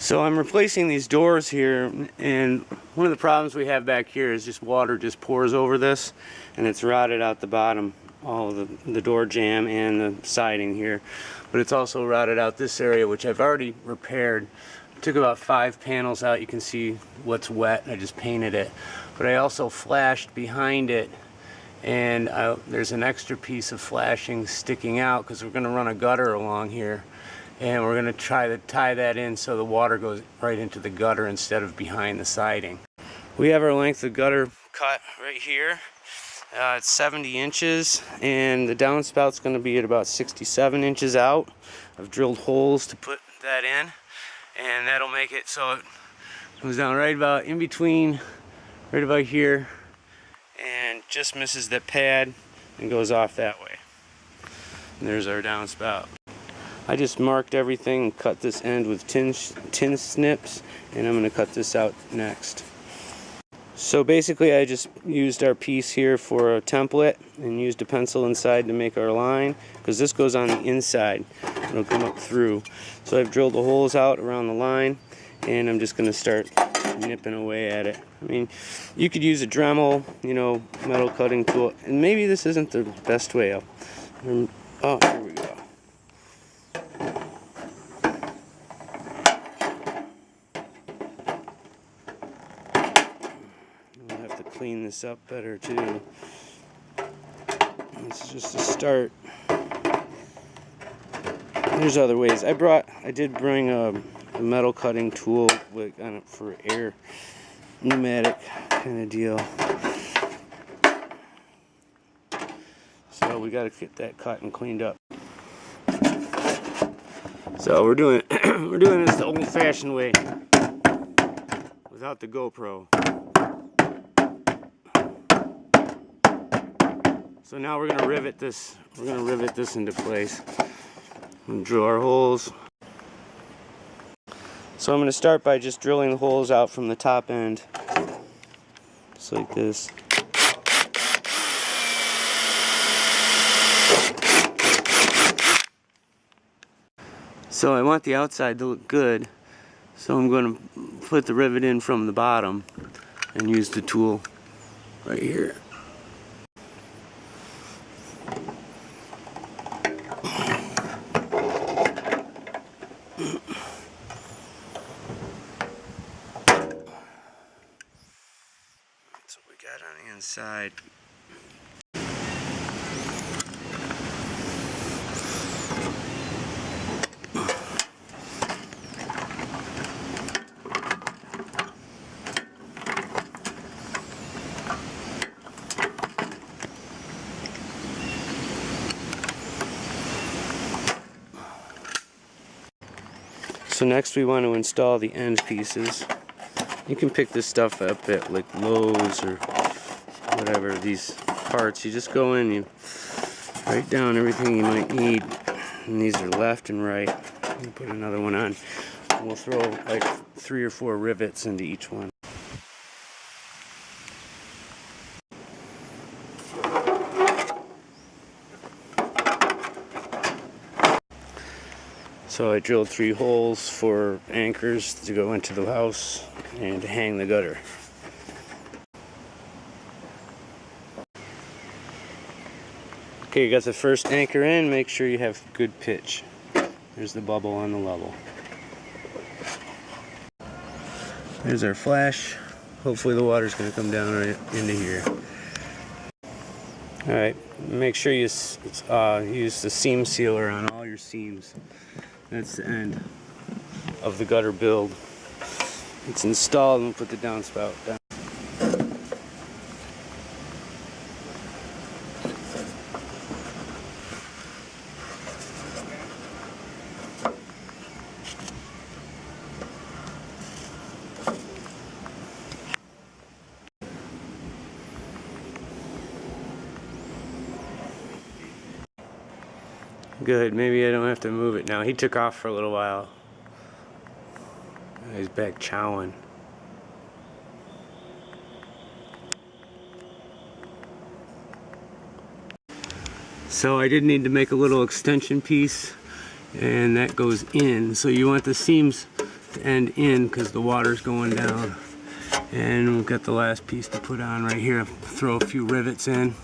So I'm replacing these doors here, and one of the problems we have back here is just water just pours over this, and it's rotted out the bottom, all of the door jamb and the siding here. But it's also rotted out this area, which I've already repaired. I took about 5 panels out. You can see what's wet. I just painted it. But I also flashed behind it, and there's an extra piece of flashing sticking out because we're going to run a gutter along here. And we're going to try to tie that in so the water goes right into the gutter instead of behind the siding. We have our length of gutter cut right here. It's 70 inches, and the downspout's going to be at about 67 inches out. I've drilled holes to put that in, and that'll make it so it goes down right about in between, right about here, and just misses that pad and goes off that way. And there's our downspout. I just marked everything and cut this end with tin snips, and I'm going to cut this out next. So basically I just used our piece here for a template and used a pencil inside to make our line, because this goes on the inside. It'll come up through. So I've drilled the holes out around the line, and I'm just going to start nipping away at it. I mean, you could use a Dremel, metal cutting tool, and maybe this isn't the best way. Oh, here we go. Clean this up better too. This is just a start. There's other ways. I did bring a metal cutting tool for air, pneumatic kind of deal. So we got to get that cut and cleaned up. So we're doing this the old-fashioned way, without the GoPro. So now we're going to rivet this. We're going to rivet this into place and drill our holes. So I'm going to start by just drilling the holes out from the top end, just like this. So I want the outside to look good, so I'm going to put the rivet in from the bottom and use the tool right here. That's what we got on the inside. So next we want to install the end pieces. You can pick this stuff up at like Lowe's or whatever, these parts. You just go in, you write down everything you might need, and these are left and right. You put another one on. And we'll throw like 3 or 4 rivets into each one. So I drilled 3 holes for anchors to go into the house and to hang the gutter. Okay, you got the first anchor in. Make sure you have good pitch. There's the bubble on the level. There's our flash. Hopefully the water's going to come down right into here. Alright, make sure you use the seam sealer on all your seams. That's the end of the gutter build. It's installed, and we'll put the downspout down. Good, maybe I don't have to move it now. He took off for a little while. He's back chowing. So I did need to make a little extension piece, and that goes in. So you want the seams to end in because the water's going down. And we've got the last piece to put on right here. Throw a few rivets in.